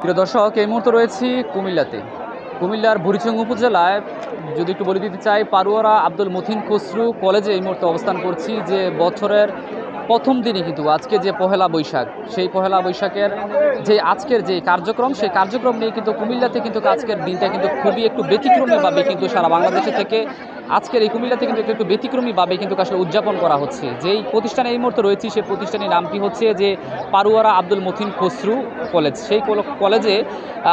প্রিয় দর্শক, এই মুহূর্তে রয়েছি কুমিল্লাতে। কুমিল্লার বুড়িচং উপজেলায় যদি একটু বলে দিতে চাই, পারুয়ারা আব্দুল মতিন খসরু কলেজে এই মুহূর্তে অবস্থান করছি। যে বছরের প্রথম দিনই কিন্তু আজকে যে পহেলা বৈশাখ, সেই পহেলা বৈশাখের যে আজকের যে কার্যক্রম, সেই কার্যক্রম নিয়ে কিন্তু কুমিল্লাতে কিন্তু আজকের দিনটা কিন্তু খুবই একটু ব্যতিক্রমীভাবে কিন্তু সারা বাংলাদেশে থেকে আজকের এই কুমিল্লাতে কিন্তু একটু ব্যতিক্রমীভাবে কিন্তু আসলে উদযাপন করা হচ্ছে। যেই প্রতিষ্ঠানে এই মুহূর্তে রয়েছি, সেই প্রতিষ্ঠানের নামটি হচ্ছে যে পারুয়ারা আব্দুল মতিন খসরু কলেজ। সেই কলেজে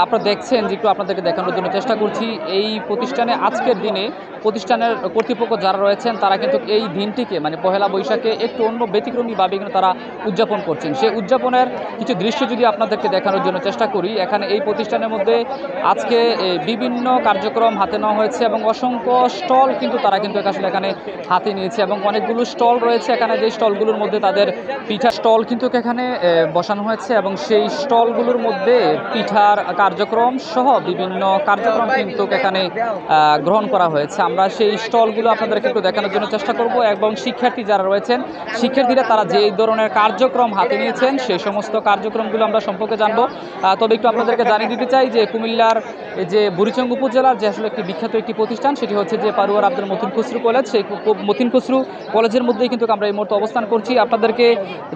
আপনারা দেখছেন যে একটু আপনাদেরকে দেখানোর জন্য চেষ্টা করছি। এই প্রতিষ্ঠানে আজকের দিনে প্রতিষ্ঠানের কর্তৃপক্ষ যারা রয়েছেন তারা কিন্তু এই দিনটিকে মানে পহেলা বৈশাখে একটু অন্য ব্যতিক্রমীভাবে কিন্তু তারা উদযাপন করছেন। সেই উদযাপনের কিছু দৃশ্য যদি আপনাদেরকে দেখানোর জন্য চেষ্টা করি, এখানে এই প্রতিষ্ঠানের মধ্যে আজকে বিভিন্ন কার্যক্রম হাতে নেওয়া হয়েছে এবং অসংখ্য স্টল কিন্তু তারা কিন্তু আসলে এখানে হাতে নিয়েছে এবং অনেকগুলো স্টল রয়েছে এখানে। যে স্টলগুলোর মধ্যে তাদের পিঠা স্টল কিন্তু এখানে বসানো হয়েছে এবং সেই স্টলগুলোর মধ্যে পিঠার কার্যক্রম সহ বিভিন্ন কার্যক্রম কিন্তু এখানে গ্রহণ করা হয়েছে। আমরা সেই স্টলগুলো আপনাদেরকে একটু দেখানোর জন্য চেষ্টা করব এবং শিক্ষার্থী যারা রয়েছেন, শিক্ষার্থীরা তারা যে ধরনের কার্যক্রম হাতে নিয়েছেন সেই সমস্ত কার্যক্রমগুলো আমরা সম্পর্কে জানবো। তবে একটু আপনাদেরকে জানিয়ে দিতে চাই যে কুমিল্লার যে বুড়িচং উপজেলার যে আসলে একটি বিখ্যাত একটি প্রতিষ্ঠান, সেটি হচ্ছে যে পারুয়ার আব্দুল মতিন খসরু কলেজ। সেই মতিন খসরু কলেজের মধ্যেই কিন্তু আমরা এই মুহূর্তে অবস্থান করছি। আপনাদেরকে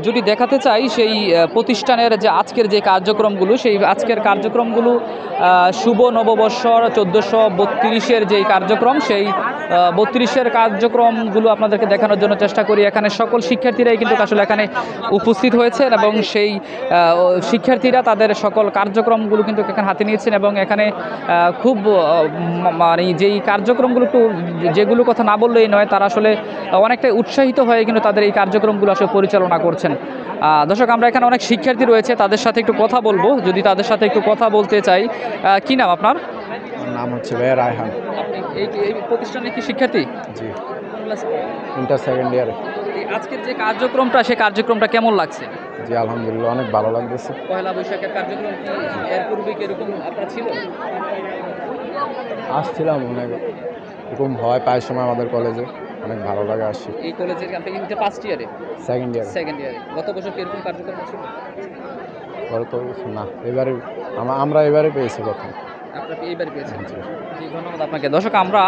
যদি দেখাতে চাই সেই প্রতিষ্ঠানের যে আজকের যে কার্যক্রমগুলো, সেই আজকের কার্যক্রমগুলো শুভ নববর্ষর 1432-এর যেই কার্যক্রম, সেই 32-এর কার্যক্রমগুলো আপনাদেরকে দেখানোর জন্য চেষ্টা করি। এখানে সকল শিক্ষার্থীরাই কিন্তু আসলে এখানে উপস্থিত হয়েছেন এবং সেই শিক্ষার্থীরা তাদের সকল কার্যক্রমগুলো কিন্তু এখানে হাতে নিয়েছেন এবং এখানে খুব মানে যেই কার্যক্রমগুলো একটু যেগুলো কথা না বললেই নয়, তারা আসলে অনেকটাই উৎসাহিত হয়ে কিন্তু তাদের এই কার্যক্রমগুলো আসলে পরিচালনা করছেন। দর্শক, আমরা এখানে অনেক শিক্ষার্থী রয়েছে, তাদের সাথে একটু কথা বলবো। যদি তাদের সাথে একটু কথা বলতে চাই, কি নাম আপনার? নাম হচ্ছে ভাইয়া রায়হান। আপনি এই প্রতিষ্ঠানে কি শিক্ষার্থী? জি, ইন্টার সেকেন্ড ইয়ারে। আজকের যে কার্যক্রমটা, সেই কার্যক্রমটা কেমন লাগছে? জি, আলহামদুলিল্লাহ অনেক ভালো লাগতেছে। পয়লা বৈশাখের কার্যক্রম কি এর পূর্বে কি এরকম আপনার ছিল? আসছিলাম অনেক এরকম হয় প্রায় সময় আমাদের কলেজে, অনেক ভালো লাগে আসছি। এই কলেজের আপনি ফার্স্ট ইয়ারে? সেকেন্ড ইয়ারে। সেকেন্ড ইয়ারে। গত বছর কি এরকম কার্যক্রম ছিল? গত না, এবারে আমরা এবারে পেয়েছি প্রথম। আপনারা এইবারে পেয়েছেন? জি, ধন্যবাদ আপনাকে। দর্শক, আমরা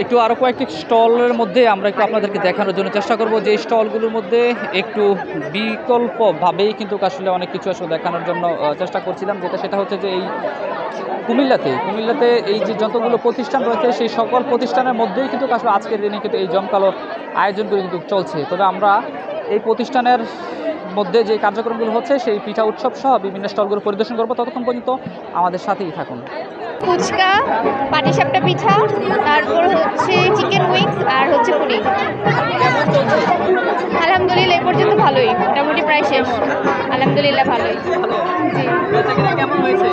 একটু আরও কয়েকটি স্টলের মধ্যে আমরা একটু আপনাদেরকে দেখানোর জন্য চেষ্টা করব। যে স্টলগুলোর মধ্যে একটু বিকল্পভাবেই কিন্তু আসলে অনেক কিছু আসলে দেখানোর জন্য চেষ্টা করছিলাম, সেটা হচ্ছে যে এই কুমিল্লাতে এই যে যতগুলো প্রতিষ্ঠান রয়েছে, সেই সকল প্রতিষ্ঠানের মধ্যেই কিন্তু আসলে আজকের দিনে কিন্তু এই জমকালো আয়োজনগুলো কিন্তু চলছে। তবে আমরা এই প্রতিষ্ঠানের মধ্যে যে কার্যক্রমগুলো হচ্ছে, সেই পিঠা উৎসব সহ বিভিন্ন স্টলগুলো পরিদর্শন করবো। ততক্ষণ পর্যন্ত আমাদের সাথেই থাকুন। ফুচকা, পাটিসাপটা পিঠা, তারপর হচ্ছে চিকেন উইংস আর হচ্ছে পুডিং। আলহামদুলিল্লাহ এই পর্যন্ত ভালোই, মোটামুটি প্রায় শেষ। আলহামদুলিল্লাহ ভালোই। জি, কেমন হয়েছে?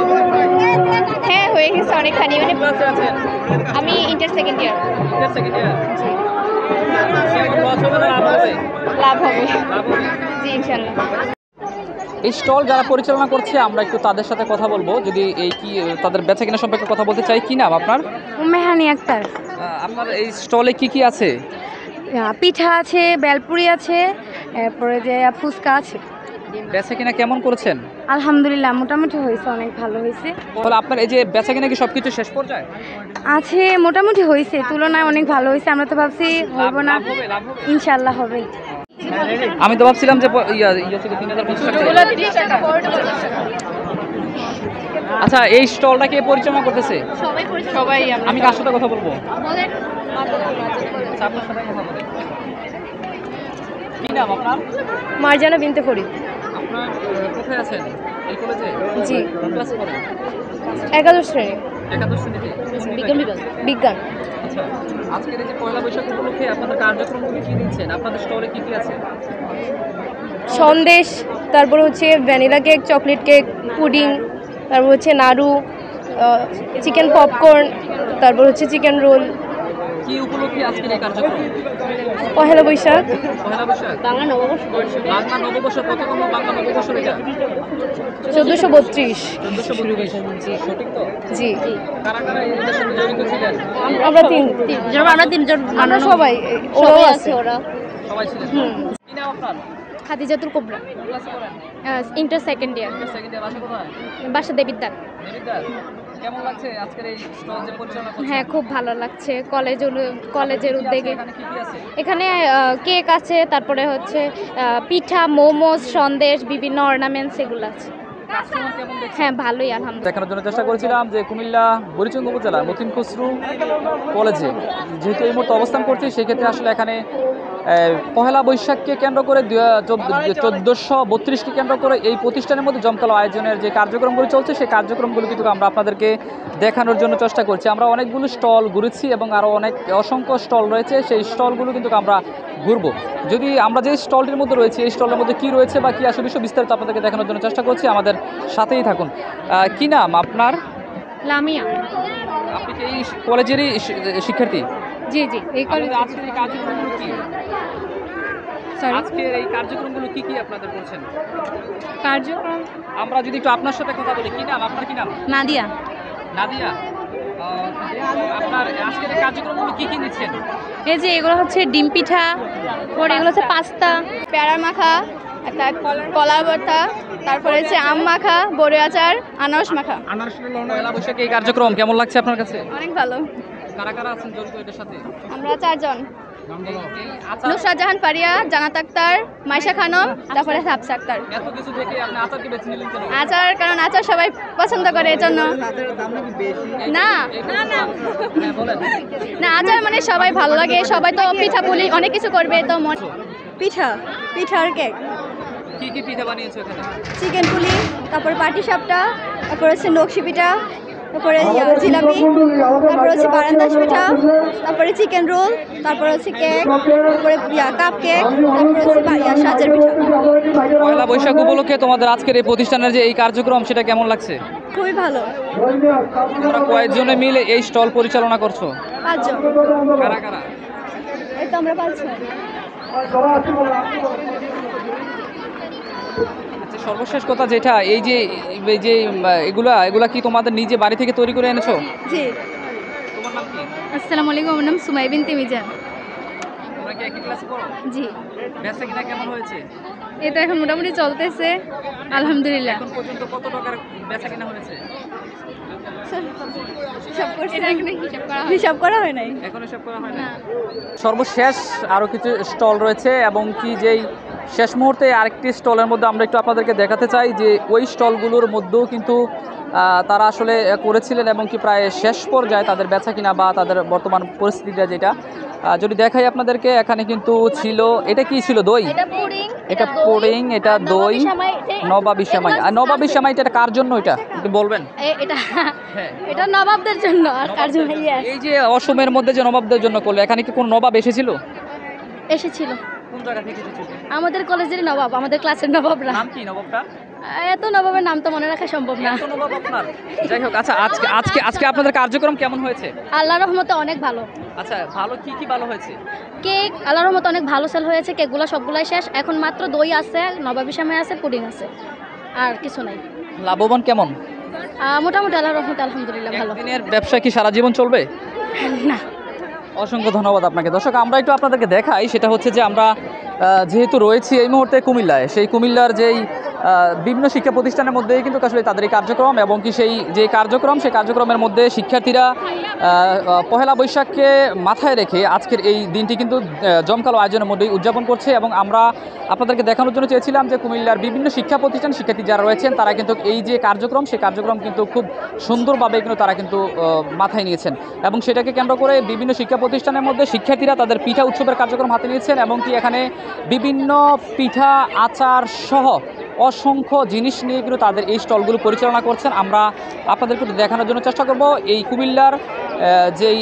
হ্যাঁ হয়ে গেছে অনেকখানি। মানে আমি ইন্টার সেকেন্ড ইয়ার। জি, লাভ হবে। জি, ইনশাল্লাহ। এই স্টল যারা পরিচালনা করছে, আমরা একটু তাদের সাথে কথা বলবো। যদি এই কি তাদের বেচাকেনা সম্পর্কে কথা বলতে চাই। কি নাম আপনার? মেহানি আক্তার। আপনার এই স্টলে কি আছে? পিঠা আছে, বেলপুরি আছে, এরপরে যে ফুচকা আছে। বেচাকেনা কেমন করেছেন? আলহামদুলিল্লাহ মোটামুটি হয়েছে, অনেক ভালো হয়েছে। তাহলে আপনার এই যে বেচাকেনা কি সবকিছু শেষ পর্যায়ে আছে? মোটামুটি হয়েছে, তুলনায় অনেক ভালো হয়েছে। আমরা তো ভাবছি হইব না, ইনশাল্লাহ হবে। আমি তো ভাবছিলাম যে 3,050 টাকা। আচ্ছা, এই স্টলটা কে পরিচালনা করতেছে? সবাই। আমি কার সাথে কথা বলবো? আপনার সাথে কথা বলেন। কি নাম আপনার? মারজানা বিনতে ফরিদ। আপনার কোথায় আছেন? এই কলেজে? জি, কোন ক্লাসে পড়েন? 11 শ্রেণী, একাদশ শ্রেণীতে? বিজ্ঞান। আচ্ছা, আজকের এই যে পয়লা বৈশাখ উপলক্ষে আপনাদের কার্যক্রমগুলো কি দিচ্ছেন? আপনাদের স্টলে কি আছে? সন্দেশ, তারপর হচ্ছে vanilla cake, chocolate cake, pudding, তারপর হচ্ছে নাড়ু, চিকেন পপকর্ন, তারপর হচ্ছে চিকেন রোল। কি উপলক্ষে আজকের এই কার্যক্রম? পহেলা বৈশাখ। পহেলা বৈশাখ বাংলা নববর্ষ। বাংলা নববর্ষ কততম বাংলা নববর্ষ এটা? 1432। 1432। সঠিক তো? জি। কারা কারা এই এটার সাথে জড়িত ছিলেন? আমরা তিনজন। আমরা সবাই, ওরাও আছে। সবাই ছিলেন। কি নাম আপনার? খাদিজাতুল কুবরা, ক্লাসে পড়েন? Inter second year, second year. বাসা কোথায়? বাসা দেবিদ্বার। দেবিদ্বার। কেমন লাগছে আজকের এই স্টল যে পরিচালনা করছেন? হ্যাঁ, খুব ভালো লাগছে। কলেজের কি কি আছে উদ্যোগে এখানে, কি কি আছে? এখানে কেক আছে, তারপরে হচ্ছে পিঠা, মোমোজ, সন্দেশ, বিভিন্ন অর্নামেন্টস এগুলো আছে। কাস্টমার কেমন দেখছেন? হ্যাঁ, ভালোই আলহামদুলিল্লাহ। দেখানোর জন্য চেষ্টা করেছিলাম যে কুমিল্লা বুড়িচং উপজেলা মতিন খসরু কলেজে যেহেতু এই মুহূর্তে অবস্থান করছি, সেই ক্ষেত্রে আসলে এখানে পহেলা বৈশাখকে কেন্দ্র করে 1432কে কেন্দ্র করে এই প্রতিষ্ঠানের মধ্যে জমকালো আয়োজনের যে কার্যক্রমগুলো চলছে, সেই কার্যক্রমগুলো কিন্তু আমরা আপনাদেরকে দেখানোর জন্য চেষ্টা করছি। আমরা অনেকগুলো স্টল ঘুরেছি এবং আরও অসংখ্য স্টল রয়েছে, সেই স্টলগুলো কিন্তু আমরা ঘুরবো। যদি আমরা যে স্টলটির মধ্যে রয়েছি, এই স্টলের মধ্যে কী রয়েছে বা কী আসে বিষয় বিস্তারিত আপনাদেরকে দেখানোর জন্য চেষ্টা করছি, আমাদের সাথেই থাকুন। কি নাম আপনার? লামিয়া। আপনি কি এই কলেজেরই শিক্ষার্থী? জি জি, এই কলেজ। আজকের এই কার্যক্রমগুলো কি? সরি, আজকের এই কার্যক্রমগুলো কি কি আপনাদের করছেন? কার্যক্রম আমরা যদি একটু আপনার সাথে কথা বলি, কি নাম আপনার? কি নাম? নাদিয়া। নাদিয়া। আপনার আজকের এই কার্যক্রমগুলো কি কি নিচ্ছেন? এই যে এগুলো হচ্ছে ডিম পিঠা, পরে এগুলো হচ্ছে পাস্তা, পেয়ারা মাখা, একটা কলা ভর্তা, তারপরে হচ্ছে আম মাখা, বড়ি আচার, আনারস মাখা। পয়লা বৈশাখে এই কার্যক্রম কেমন লাগছে আপনার কাছে? অনেক ভালো। কারা কারা আছেন জড়িত এটার সাথে? আমরা 4 জন, এই আচার নুসরাত জাহান পারিয়া, জানাত আক্তার, মাইশা খানম, তারপরে হাফসা আক্তার। এত কিছু থেকে আপনি আচারকে বেছে নিলেন কেন? আচার, কারণ আচার সবাই পছন্দ করে, এর জন্য। না হ্যাঁ, বলেন। না, আচার মানে সবাই ভালো লাগে, সবাই তো পিঠা পুলি অনেক কিছু করবে, তো পিঠার কেক, কি কি পিঠা বানিয়েছো এখানে? চিকেন পুলি, তারপরে পাটি সাপটা, তারপরে হচ্ছে নকশি পিঠা, তারপরে জিলাপি, তারপরে হচ্ছে বারান্দাস পিঠা, তারপরে চিকেন রোল, তারপরে হচ্ছে কেক, তারপরে কাপ কেক, তারপরে হচ্ছে সাজের পিঠা। পয়লা বৈশাখ উপলক্ষে তোমাদের আজকের এই প্রতিষ্ঠানের যে এই কার্যক্রম, সেটা কেমন লাগছে? খুবই ভালো। তোমরা কয়েকজনে মিলে এই স্টল পরিচালনা করছো? 5 জন। কারা কারা? এই তো আমরা 5 জন। আচ্ছা, সর্বশেষ কথা যেটা, এই যে এগুলা কি তোমাদের নিজে বাড়ি থেকে তৈরি করে এনেছো? জি। তোমার নাম কি? আসসালামু আলাইকুম, আমার নাম সুমাই বিনতে মিজান। তোমরা কি একই ক্লাসে পড়ো? জি। বেচা কিনা কেমন হয়েছে? এই তো এখন মোটামুটি চলতেছে, আলহামদুলিল্লাহ। এখন পর্যন্ত কত টাকার বেচা কিনা হয়েছে? হিসাব করা হয় নাই। এখন এসব করা হয় না। সর্বশেষ আরও কিছু স্টল রয়েছে এবং কি যেই শেষ মুহূর্তে আরেকটি স্টলের মধ্যে আমরা একটু আপনাদেরকে দেখাতে চাই যে ওই স্টলগুলোর মধ্যেও কিন্তু তারা আসলে করেছিলেন এবং কি প্রায় শেষ পর্যায়ে তাদের বেচা কিনা বা তাদের বর্তমান পরিস্থিতিটা যেটা যদি দেখাই আপনাদেরকে, এখানে কিন্তু ছিল, এটা কি ছিল? দই। এটা পুডিং, এটা দই, নবাবী সেমাই। আর নবাবী সেমাইটা এটা কার জন্য, এটা একটু বলবেন? এটা নবাবদের জন্য। আর কার জন্য? এই যে অসমের মধ্যে যে নবাবদের জন্য করলো, এখানে কি কোনো নবাব এসেছিল? এসেছিল। কোন জায়গা থেকে এসেছিল? আমাদের কলেজের নবাব, আমাদের ক্লাসের নবাবরা। নাম কি নবাবটা? এত নবাবের নাম তো মনে রাখা সম্ভব না। এত নবাব আপনার? যাই হোক, আচ্ছা আজকে আপনাদের কার্যক্রম কেমন হয়েছে? আল্লাহর রহমতে অনেক ভালো। আচ্ছা, ভালো কি ভালো হয়েছে? কেক আল্লাহর রহমতে অনেক ভালো সেল হয়েছে, কেকগুলো সবগুলাই শেষ, এখন মাত্র দই আছে, নবাবী সেমাই আছে, পুডিং আছে, আর কিছু নাই। লাভবান কেমন? মোটামুটি আল্লাহর রহমতে আলহামদুলিল্লাহ ভালো। দিনের ব্যবসা কি সারা জীবন চলবে? না। অসংখ্য ধন্যবাদ আপনাকে। দর্শক, আমরা একটু আপনাদেরকে দেখাই, সেটা হচ্ছে যে আমরা যেহেতু রয়েছি এই মুহূর্তে কুমিল্লায়, সেই কুমিল্লার যেই বিভিন্ন শিক্ষা প্রতিষ্ঠানের মধ্যেই কিন্তু আসলে তাদের এই কার্যক্রম এবং কি সেই যে কার্যক্রম, সেই কার্যক্রমের মধ্যে শিক্ষার্থীরা পহেলা বৈশাখকে মাথায় রেখে আজকের এই দিনটি কিন্তু জমকালো আয়োজনের মধ্যেই উদযাপন করছে। এবং আমরা আপনাদেরকে দেখানোর জন্য চেয়েছিলাম যে কুমিল্লার বিভিন্ন শিক্ষা প্রতিষ্ঠান শিক্ষার্থী যারা রয়েছেন, তারা কিন্তু এই যে কার্যক্রম, সেই কার্যক্রম কিন্তু খুব সুন্দরভাবে কিন্তু তারা কিন্তু মাথায় নিয়েছেন এবং সেটাকে কেন্দ্র করে বিভিন্ন শিক্ষা প্রতিষ্ঠানের মধ্যে শিক্ষার্থীরা তাদের পিঠা উৎসবের কার্যক্রম হাতে নিয়েছেন এবং কি এখানে বিভিন্ন পিঠা, আচার সহ অসংখ্য জিনিস নিয়ে কিন্তু তাদের এই স্টলগুলো পরিচালনা করছেন। আমরা আপনাদেরকে দেখানোর জন্য চেষ্টা করব এই কুমিল্লার যেই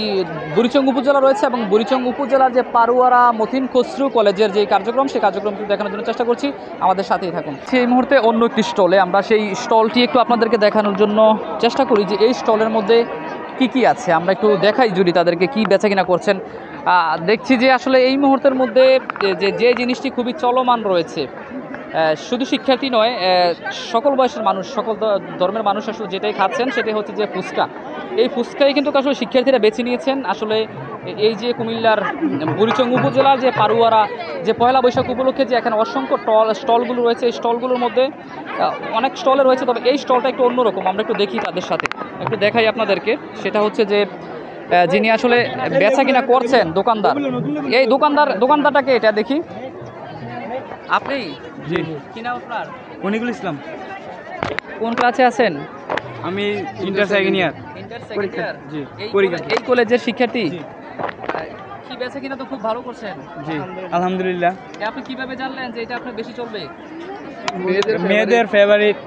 বুড়িচং উপজেলা রয়েছে এবং বুড়িচং উপজেলার যে পারুয়ারা মতিন খসরু কলেজের যে কার্যক্রম, সেই কার্যক্রম কিন্তু দেখানোর জন্য চেষ্টা করছি। আমাদের সাথেই থাকুন। সেই মুহূর্তে অন্য একটি স্টলে আমরা সেই স্টলটি একটু আপনাদেরকে দেখানোর জন্য চেষ্টা করি যে এই স্টলের মধ্যে কি কি আছে। আমরা একটু দেখাই যদি তাদেরকে কি বেচা কিনা করছেন। দেখছি যে আসলে এই মুহূর্তের মধ্যে যে জিনিসটি খুবই চলমান রয়েছে, শুধু শিক্ষার্থী নয়, সকল বয়সের মানুষ, সকল ধর্মের মানুষ আসলে যেটাই খাচ্ছেন সেটাই হচ্ছে যে ফুচকা। এই ফুচকাই কিন্তু আসলে শিক্ষার্থীরা বেছে নিয়েছেন। আসলে এই যে কুমিল্লার বুড়িচং উপজেলার যে পারুয়ারা যে পয়লা বৈশাখ উপলক্ষে যে এখানে অসংখ্য স্টলগুলো রয়েছে, এই স্টলগুলোর মধ্যে অনেক স্টলে রয়েছে, তবে এই স্টলটা একটু অন্যরকম। আমরা একটু দেখি তাদের সাথে, একটু দেখাই আপনাদেরকে। সেটা হচ্ছে যে যিনি আসলে বেচা কিনা করছেন দোকানদার, এই দোকানদারটাকে এটা দেখি। আপনি জি, কি নাম আপনার? মনিকুল ইসলাম। কোন ক্লাসে আছেন? আমি ইন্টার সেকেন্ড ইয়ার। জি, পরীক্ষা। এই কলেজের শিক্ষার্থী। জি। কি বেচা কিনা তো খুব ভালো করছেন। জি, আলহামদুলিল্লাহ। আপনি কিভাবে জানলেন যে এটা আপনার বেশি চলবে? মেয়েদের ফেভারিট,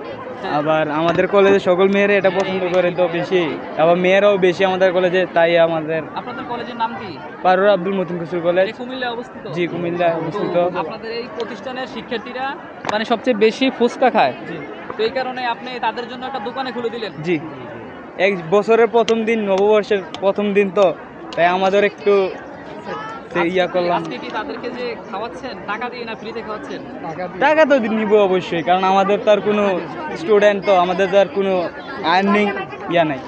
আবার আমাদের কলেজে সকল মেয়েরা এটা পছন্দ করে তো বেশি, আবার মেয়েরাও বেশি আমাদের কলেজে, তাই আমাদের আপনাদের কলেজের নাম কি? পারুরা আব্দুল মতিন খসরু কলেজ। এটা কুমিল্লায় অবস্থিত। জি, কুমিল্লায় অবস্থিত। তো আপনাদের এই প্রতিষ্ঠানের শিক্ষার্থীরা মানে সবচেয়ে বেশি ফুচকা খায়, জি। তো এই কারণে আপনি তাদের জন্য একটা দোকানে খুলে দিলেন। জি, এক বছরের প্রথম দিন, নববর্ষের প্রথম দিন, তো তাই আমাদের একটু ইয়া করলাম। আজকে কি তাদেরকে যে খাওয়াচ্ছেন টাকা দিয়ে না ফ্রিতে খাওয়াচ্ছেন? টাকা তো নিব অবশ্যই, কারণ আমাদের তো আর কোনো স্টুডেন্ট, তো আমাদের তো আর কোনো আর্নিং ইয়া নাই।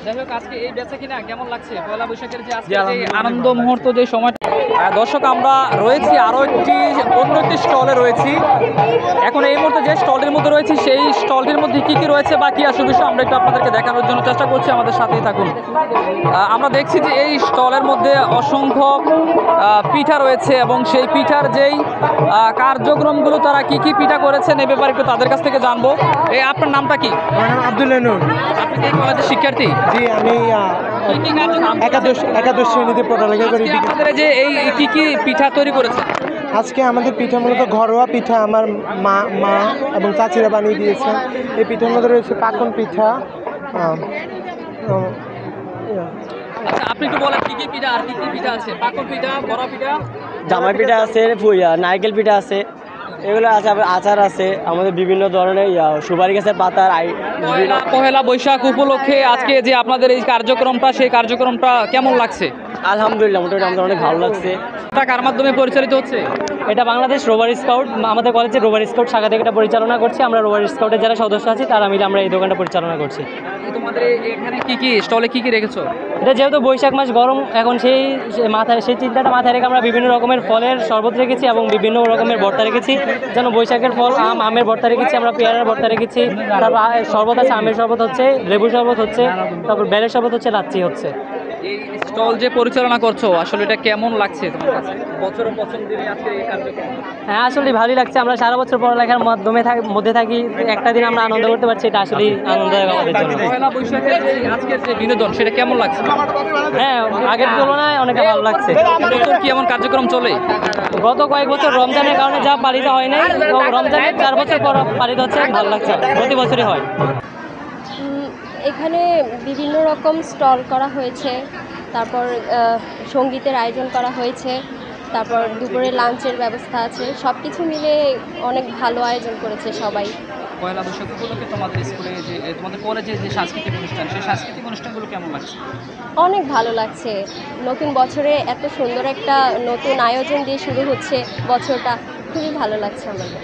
যাই হোক, আজকে এই বেচা কিনা কেমন লাগছে? পয়লা বৈশাখের যে আজকে জি, যে আলহামদুলিল্লাহ। আনন্দ মুহূর্ত, যে সময়টা। দর্শক, আমরা রয়েছি আরও অন্য একটি স্টলে রয়েছি। এখন এই মুহূর্তে যে স্টলটির মধ্যে রয়েছি, সেই স্টলটির মধ্যে কি কি রয়েছে বা কি আসল বিষয় আমরা একটু আপনাদেরকে দেখানোর জন্য চেষ্টা করছি, আমাদের সাথেই থাকুন। আমরা দেখছি যে এই স্টলের মধ্যে অসংখ্য পিঠা রয়েছে, এবং সেই পিঠার যেই কার্যক্রমগুলো, তারা কি কি পিঠা করেছেন এ ব্যাপারে একটু তাদের কাছ থেকে জানবো। এই আপনার নামটা কি? আমার নাম আব্দুল নূর। আপনি কি এই কলেজের শিক্ষার্থী? জি, আমি কি কি কার্যক্রম একাদশ শ্রেণীতে পড়ালেখা করি। আজকে আপনাদের যে এই কি কি পিঠা তৈরি করেছেন? আজকে আমাদের পিঠা মূলত ঘরোয়া পিঠা, আমার মা এবং চাচিরা বানিয়ে দিয়েছেন। এই পিঠার মধ্যে রয়েছে পাকন পিঠা। আচ্ছা, আপনি একটু বলেন কি কি পিঠা আর কি কি পিঠা আছে? পাকন পিঠা, বড়া পিঠা, জামাই পিঠা আছে, নারকেল পিঠা আছে, এগুলো আছে, আবার আচার আছে, আমাদের বিভিন্ন ধরনের সুপারি গাছের পাতার পহেলা বৈশাখ উপলক্ষে আজকে যে আপনাদের এই কার্যক্রমটা, সেই কার্যক্রমটা কেমন লাগছে? আলহামদুলিল্লাহ, মোটামুটি আমাদের অনেক ভালো লাগছে। এটা কার মাধ্যমে পরিচালিত হচ্ছে? এটা বাংলাদেশ রোভার স্কাউট, আমাদের কলেজের রোভার স্কাউট শাখা থেকে এটা পরিচালনা করছি। আমরা রোভার স্কাউটের যারা সদস্য আছি তারা মিলে আমরা এই দোকানটা পরিচালনা করছি। তোমাদের এখানে কি কি স্টলে কি কি রেখেছো? এটা যেহেতু বৈশাখ মাস গরম, এখন সেই চিন্তাটা মাথায় রেখে আমরা বিভিন্ন রকমের ফলের শরবত রেখেছি এবং বিভিন্ন রকমের ভর্তা রেখেছি। যেন বৈশাখের ফল আমের ভর্তা রেখেছি, আমরা পেয়ারার ভর্তা রেখেছি, তারপর শরবত আছে, আমের শরবত হচ্ছে, লেবু শরবত হচ্ছে, তারপর বেলের শরবত হচ্ছে, লাচ্ছি হচ্ছে। এই স্টল যে পরিচালনা করছো, আসলে এটা কেমন লাগছে তোমার কাছে? বছরের প্রথম দিনে আজকে এই কার্যক্রম। হ্যাঁ, আসলে ভালোই লাগছে। আমরা সারা বছর পড়ালেখার মধ্যে থাকি, একটা দিন আমরা আনন্দ করতে পারছি, এটা আসলেই আনন্দদায়ক আমাদের জন্য। পয়লা বৈশাখের যে আজকের যে বিনোদন, সেটা কেমন লাগছে? হ্যাঁ, আগের তুলনায় অনেক ভালো লাগছে। নতুন কি এমন কার্যক্রম চলে? গত কয়েক বছর রমজানের কারণে যা পালিত হয় নাই, রমজানের 4 বছর পর পালিত হচ্ছে, ভালো লাগছে, প্রতি বছরই হয়। এখানে বিভিন্ন রকম স্টল করা হয়েছে, তারপর সঙ্গীতের আয়োজন করা হয়েছে, তারপর দুপুরে লাঞ্চের ব্যবস্থা আছে। সব কিছু মিলে অনেক ভালো আয়োজন করেছে সবাই। পয়লা বৈশাখ উপলক্ষে তোমাদের স্কুলে যে তোমাদের কলেজে যে সাংস্কৃতিক অনুষ্ঠান, সেই সাংস্কৃতিক অনুষ্ঠানগুলো কেমন লাগছে? অনেক ভালো লাগছে। নতুন বছরে এত সুন্দর একটা নতুন আয়োজন দিয়ে শুরু হচ্ছে বছরটা, খুবই ভালো লাগছে আমাদের।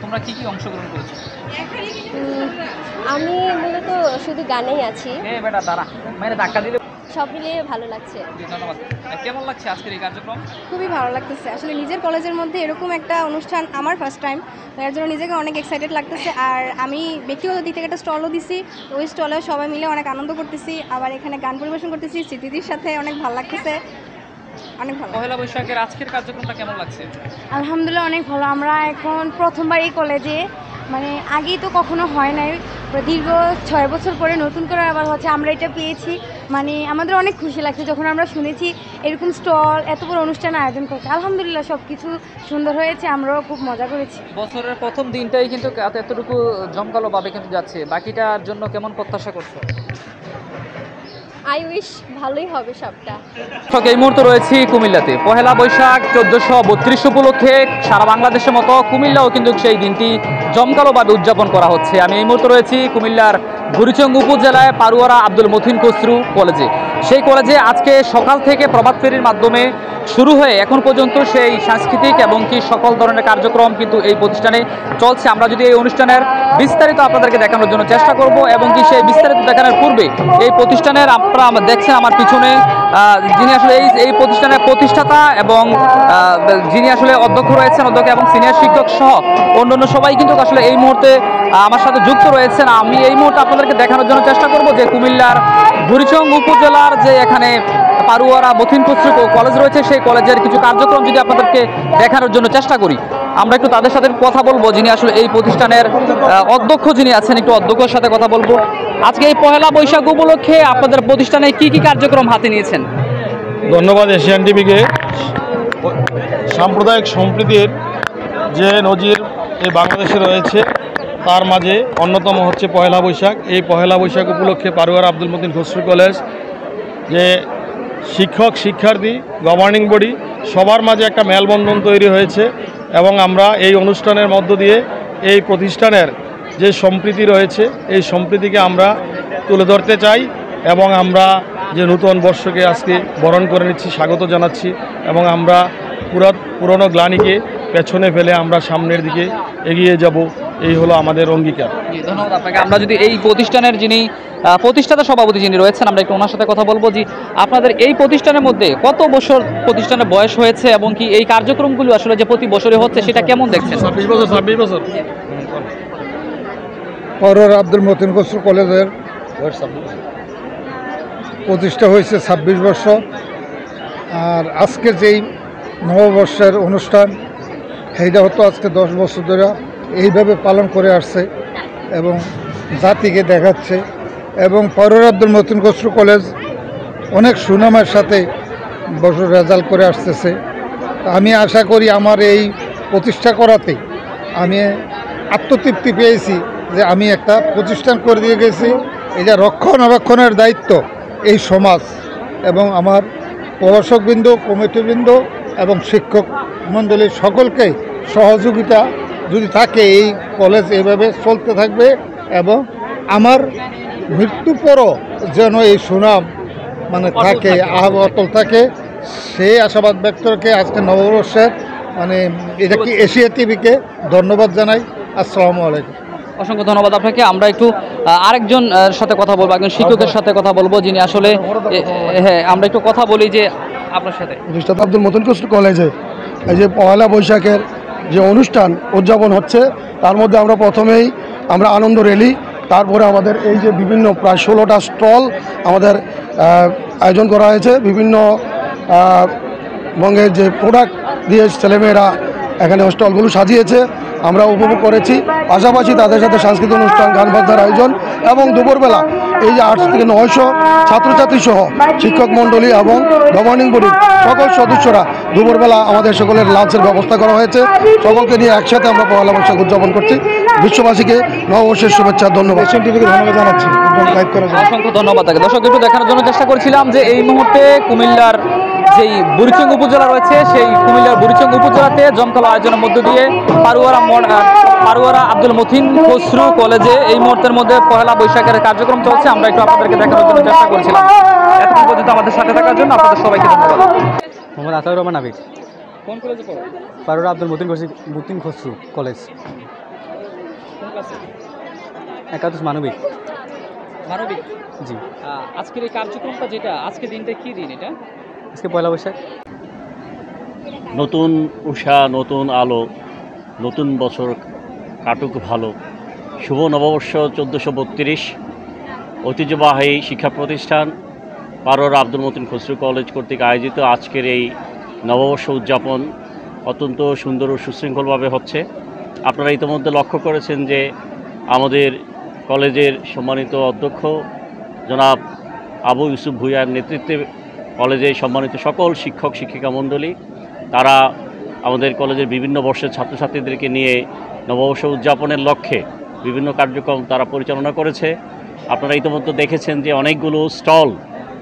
তোমরা কি কি অংশগ্রহণ করেছো? আমি মূলত শুধু গানেই আছি। বেটা দাঁড়া, মানে ধাক্কা দিলে। সব মিলিয়ে ভালো লাগছে। ধন্যবাদ। কেমন লাগছে আজকের এই কার্যক্রম? খুবই ভালো লাগতেছে। আসলে নিজের কলেজের মধ্যে এরকম একটা অনুষ্ঠান আমার ফার্স্ট টাইম, এর জন্য নিজেকে অনেক এক্সাইটেড লাগতেছে। আর আমি ব্যক্তিগত দিক থেকে একটা স্টলও দিছি, ওই স্টলেও সবাই মিলে অনেক আনন্দ করতেছি। আবার এখানে গান পরিবেশন করতেছি স্মৃতিদির সাথে, অনেক ভালো লাগতেছে, অনেক ভালো। পহেলা বৈশাখের আজকের কার্যক্রমটা কেমন লাগছে? আলহামদুলিল্লাহ অনেক ভালো। আমরা এখন প্রথমবার এই কলেজে, মানে আগেই তো কখনো হয় নাই, দীর্ঘ 6 বছর পরে নতুন করে আবার হচ্ছে আমরা এটা পেয়েছি। মানে আমাদের অনেক খুশি লাগছে যখন আমরা শুনেছি এরকম স্টল, এত বড় অনুষ্ঠান আয়োজন করছে। আলহামদুলিল্লাহ সব কিছু সুন্দর হয়েছে, আমরাও খুব মজা করেছি। বছরের প্রথম দিনটাই কিন্তু এতটুকু জমকালোভাবে কিন্তু যাচ্ছে, বাকিটার জন্য কেমন প্রত্যাশা করছো? আই উইশ ভালোই হবে সবটা। এই মুহূর্তে রয়েছি কুমিল্লাতে। পহেলা বৈশাখ 1432 উপলক্ষে সারা বাংলাদেশের মতো কুমিল্লাও কিন্তু সেই দিনটি জমকালোভাবে উদযাপন করা হচ্ছে। আমি এই মুহূর্তে রয়েছি কুমিল্লার বুড়িচং উপজেলায় পারুয়ারা আব্দুল মতিন খসরু কলেজে। সেই কলেজে আজকে সকাল থেকে প্রভাত ফেরির মাধ্যমে শুরু হয়ে এখন পর্যন্ত সেই সাংস্কৃতিক এবং কি সকল ধরনের কার্যক্রম কিন্তু এই প্রতিষ্ঠানে চলছে। আমরা যদি এই অনুষ্ঠানের বিস্তারিত আপনাদেরকে দেখানোর জন্য চেষ্টা করব এবং কি সেই বিস্তারিত দেখানোর পূর্বে এই প্রতিষ্ঠানের আপনারা দেখছেন আমার পিছনে যিনি আসলে এই প্রতিষ্ঠানের প্রতিষ্ঠাতা এবং যিনি আসলে অধ্যক্ষ রয়েছেন, অধ্যক্ষ এবং সিনিয়র শিক্ষক সহ অন্যান্য সবাই কিন্তু আসলে এই মুহূর্তে আমার সাথে যুক্ত রয়েছেন। আমি এই মুহূর্তে আপনাদেরকে দেখানোর জন্য চেষ্টা করব যে কুমিল্লার বুড়িচং উপজেলার যে এখানে পারুয়ারা মতিন খসরু কলেজ রয়েছে সেই কলেজের কিছু কার্যক্রম যদি আপনাদেরকে দেখানোর জন্য চেষ্টা করি। আমরা একটু তাদের সাথে কথা বলবো যিনি আসলে এই প্রতিষ্ঠানের অধ্যক্ষ যিনি আছেন, একটু অধ্যক্ষের সাথে কথা বলবো। আজকে এই পহেলা বৈশাখ উপলক্ষে আপনাদের প্রতিষ্ঠানে কি কি কার্যক্রম হাতে নিয়েছেন? ধন্যবাদ এশিয়ান টিভিকে। সাম্প্রদায়িক সম্প্রীতির যে নজির এই বাংলাদেশে রয়েছে তার মাঝে অন্যতম হচ্ছে পহেলা বৈশাখ। এই পহেলা বৈশাখ উপলক্ষে পারুয়ারা আব্দুল মতিন খসরু কলেজ যে শিক্ষক শিক্ষার্থী গভর্নিং বডি সবার মাঝে একটা মেলবন্ধন তৈরি হয়েছে এবং আমরা এই অনুষ্ঠানের মধ্য দিয়ে এই প্রতিষ্ঠানের যে সম্প্রীতি রয়েছে এই সম্প্রীতিকে আমরা তুলে ধরতে চাই এবং আমরা যে নূতন বর্ষকে আজকে বরণ করে নিচ্ছি, স্বাগত জানাচ্ছি এবং আমরা পুরনো গ্লানিকে পেছনে ফেলে আমরা সামনের দিকে এগিয়ে যাব, এই হলো আমাদের অঙ্গীকার। ধন্যবাদ আপনাকে। আমরা যদি এই প্রতিষ্ঠানের যিনি প্রতিষ্ঠাতা সভাপতি যিনি রয়েছেন আমরা একটু ওনার সাথে কথা বলবো যে আপনাদের এই প্রতিষ্ঠানের মধ্যে কত বছর প্রতিষ্ঠানের বয়স হয়েছে এবং কি এই কার্যক্রমগুলো আসলে যে প্রতি বছরে হচ্ছে সেটা কেমন দেখছেন? 26 বছর। পারুয়ারা আব্দুল মতিন খসরু কলেজের প্রতিষ্ঠা হয়েছে 26 বছর। আর আজকে যেই নববর্ষের অনুষ্ঠান সেইটা হতো আজকে 10 বছর ধরে এইভাবে পালন করে আসছে এবং জাতিকে দেখাচ্ছে। এবং পারুয়ারা আব্দুল মতিন খসরু কলেজ অনেক সুনামের সাথে বছর রেজাল্ট করে আসতেছে। আমি আশা করি আমার এই প্রতিষ্ঠা করাতে আমি আত্মতৃপ্তি পেয়েছি যে আমি একটা প্রতিষ্ঠান করে দিয়ে গেছি। এটা রক্ষণাবেক্ষণের দায়িত্ব এই সমাজ এবং আমার প্রভাষকবৃন্দ, কমিটিবৃন্দ এবং শিক্ষক মণ্ডলীর সকলকে সহযোগিতা যদি থাকে এই কলেজ এইভাবে চলতে থাকবে এবং আমার মৃত্যুর পরও যেন এই সুনাম মানে থাকে, অটল থাকে, সেই আশাবাদ ব্যক্ত রেখে আজকে নববর্ষের মানে এটা কি এশিয়া টিভিকে ধন্যবাদ জানাই। আসসালামু আলাইকুম। অসংখ্য ধন্যবাদ আপনাকে। আমরা একটু আরেকজন সাথে কথা বলবো, একজন শিক্ষকের সাথে কথা বলবো যিনি আসলে হ্যাঁ আমরা একটু কথা বলি যে আপনার সাথে। প্রতিষ্ঠাতা আব্দুল মতিন খসরু কলেজে এই যে পয়লা বৈশাখের যে অনুষ্ঠান উদযাপন হচ্ছে তার মধ্যে আমরা প্রথমেই আমরা আনন্দ র্যালি, তারপরে আমাদের এই যে বিভিন্ন প্রায় 16টা স্টল আমাদের আয়োজন করা হয়েছে। বিভিন্ন বঙ্গের যে প্রোডাক্ট দিয়ে ছেলেমেয়েরা এখানে স্টলগুলো সাজিয়েছে, আমরা উপভোগ করেছি। পাশাপাশি তাদের সাথে সাংস্কৃতিক অনুষ্ঠান, গান বাজনার আয়োজন এবং দুপুরবেলা এই যে 800 থেকে 900 ছাত্রছাত্রী সহ শিক্ষক মণ্ডলী এবং গভর্নিং বডির সকল সদস্যরা দুপুরবেলা আমাদের সকলের লাঞ্চের ব্যবস্থা করা হয়েছে। সকলকে নিয়ে একসাথে আমরা পয়লা বৈশাখ উদযাপন করছি। বিশ্ববাসীকে নববর্ষের শুভেচ্ছা। ধন্যবাদ। এশিয়ান টিভিকে ধন্যবাদ জানাচ্ছি অসংখ্য ধন্যবাদ তাকে। দর্শক একটু দেখানোর জন্য চেষ্টা করছিলাম যে এই মুহূর্তে কুমিল্লার যেই বুড়িচং উপজেলা রয়েছে সেই কুমিল্লার বুড়িচং উপজেলাতে জমকালো আয়োজনের মধ্য দিয়ে পারুয়ারা আব্দুল মতিন খসরু কলেজে এই মুহূর্তের মধ্যে পহেলা বৈশাখের কার্যক্রম চলছে। আমরা একটু আপনাদেরকে দেখানোর জন্য চেষ্টা করছিলাম। এতক্ষণ পর্যন্ত আমাদের সাথে থাকার জন্য আপনাদের সবাইকে ধন্যবাদ। মোহাম্মদ আতাউর রহমান আবিদ। কোন কলেজে পড়ো? পারুয়ারা আব্দুল মতিন খসরু কলেজ, একাদশ মানবিক। মানবিক, জি। আজকের এই কার্যক্রমটা যেটা আজকে দিনটা কি দিন? এটা আজকে পয়লা বৈশাখ। নতুন উষা, নতুন আলো, নতুন বছর কাটুক ভালো। শুভ নববর্ষ 1432। ঐতিহ্যবাহী শিক্ষা প্রতিষ্ঠান পারুয়ারা আব্দুল মতিন খসরু কলেজ কর্তৃক আয়োজিত আজকের এই নববর্ষ উদযাপন অত্যন্ত সুন্দর ও সুশৃঙ্খলভাবে হচ্ছে। আপনারা ইতিমধ্যে লক্ষ্য করেছেন যে আমাদের কলেজের সম্মানিত অধ্যক্ষ জনাব আবু ইউসুফ ভূঁইয়ার নেতৃত্বে কলেজে সম্মানিত সকল শিক্ষক শিক্ষিকা মণ্ডলী তারা আমাদের কলেজের বিভিন্ন বর্ষের ছাত্রছাত্রীদেরকে নিয়ে নববর্ষ উদযাপনের লক্ষ্যে বিভিন্ন কার্যক্রম তারা পরিচালনা করেছে। আপনারা ইতিমধ্যে দেখেছেন যে অনেকগুলো স্টল,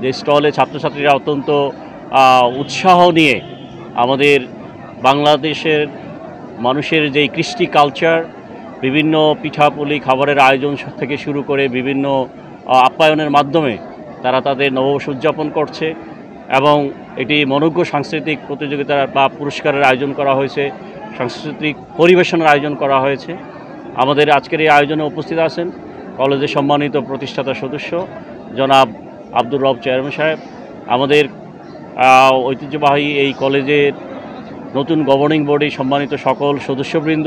যে স্টলে ছাত্রছাত্রীরা অত্যন্ত উৎসাহ নিয়ে আমাদের বাংলাদেশের মানুষের যেই কৃষ্টি কালচার বিভিন্ন পিঠাপুলি খাবারের আয়োজন থেকে শুরু করে বিভিন্ন আপ্যায়নের মাধ্যমে তারা তাদের নববর্ষ উদযাপন করছে এবং এটি মনোজ্ঞ সাংস্কৃতিক প্রতিযোগিতার বা পুরস্কারের আয়োজন করা হয়েছে, সাংস্কৃতিক পরিবেশনের আয়োজন করা হয়েছে। আমাদের আজকের এই আয়োজনে উপস্থিত আছেন কলেজের সম্মানিত প্রতিষ্ঠাতা সদস্য জনাব আব্দুর রব চেয়ারম্যান সাহেব, আমাদের ঐতিহ্যবাহী এই কলেজের নতুন গভর্নিং বোর্ডে সম্মানিত সকল সদস্যবৃন্দ,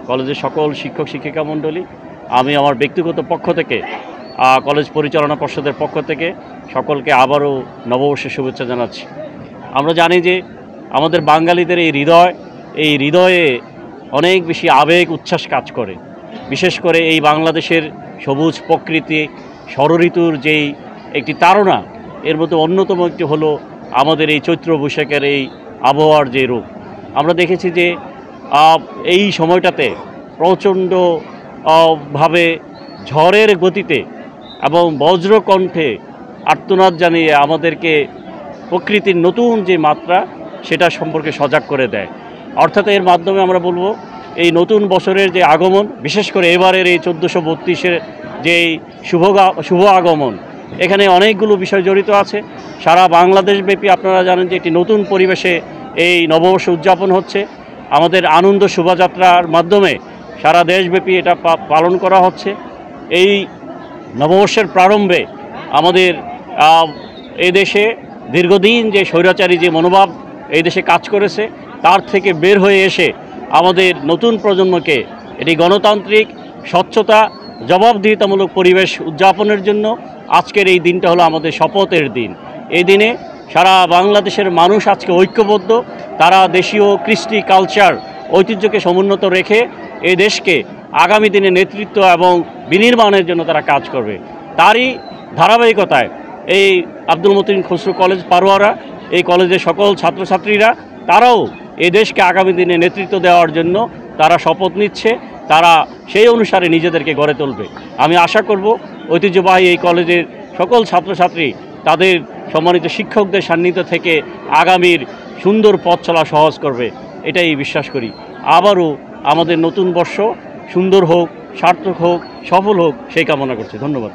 কলেজের সকল শিক্ষক শিক্ষিকা মণ্ডলী, আমি আমার ব্যক্তিগত পক্ষ থেকে কলেজ পরিচালনা পর্ষদের পক্ষ থেকে সকলকে আবারও নববর্ষের শুভেচ্ছা জানাচ্ছি। আমরা জানি যে আমাদের বাঙালিদের এই হৃদয়ে অনেক বেশি আবেগ উচ্ছ্বাস কাজ করে। বিশেষ করে এই বাংলাদেশের সবুজ প্রকৃতি, ষড়ঋতুর যেই একটি তাড়না, এর মধ্যে অন্যতম একটি হলো আমাদের এই চৈত্র বৈশাখের এই আবহাওয়ার যে রূপ। আমরা দেখেছি যে এই সময়টাতে প্রচণ্ড ভাবে ঝড়ের গতিতে এবং বজ্রকণ্ঠে আর্তনাদ জানিয়ে আমাদেরকে প্রকৃতির নতুন যে মাত্রা সেটা সম্পর্কে সজাগ করে দেয়। অর্থাৎ এর মাধ্যমে আমরা বলবো এই নতুন বছরের যে আগমন, বিশেষ করে এবারের এই 1432-এর যে শুভ আগমন, এখানে অনেকগুলো বিষয় জড়িত আছে। সারা বাংলাদেশব্যাপী আপনারা জানেন যে একটি নতুন পরিবেশে এই নববর্ষ উদযাপন হচ্ছে। আমাদের আনন্দ শোভাযাত্রার মাধ্যমে সারা দেশব্যাপী এটা পালন করা হচ্ছে। এই নববর্ষের প্রারম্ভে আমাদের এই দেশে দীর্ঘদিন যে স্বৈরাচারী যে মনোভাব এই দেশে কাজ করেছে, তার থেকে বের হয়ে এসে আমাদের নতুন প্রজন্মকে এটি গণতান্ত্রিক, স্বচ্ছতা, জবাবদিহিতামূলক পরিবেশ উদযাপনের জন্য আজকের এই দিনটা হলো আমাদের শপথের দিন। এই দিনে সারা বাংলাদেশের মানুষ আজকে ঐক্যবদ্ধ। তারা দেশীয় কৃষ্টি, কালচার, ঐতিহ্যকে সমুন্নত রেখে এই দেশকে আগামী দিনে নেতৃত্ব এবং বিনির্মাণের জন্য তারা কাজ করবে। তারই ধারাবাহিকতায় এই আব্দুল মতিন খসরু কলেজ পারোয়ারা, এই কলেজের সকল ছাত্রছাত্রীরা, তারাও এই দেশকে আগামী দিনে নেতৃত্ব দেওয়ার জন্য তারা শপথ নিচ্ছে। তারা সেই অনুসারে নিজেদেরকে গড়ে তুলবে। আমি আশা করব ঐতিহ্যবাহী এই কলেজের সকল ছাত্রছাত্রী তাদের সম্মানিত শিক্ষকদের সান্নিধ্য থেকে আগামীর সুন্দর পথ চলা সহজ করবে, এটাই বিশ্বাস করি। আবারও আমাদের নতুন বর্ষ সুন্দর হোক, সার্থক হোক, সফল হোক, সেই কামনা করছি। ধন্যবাদ।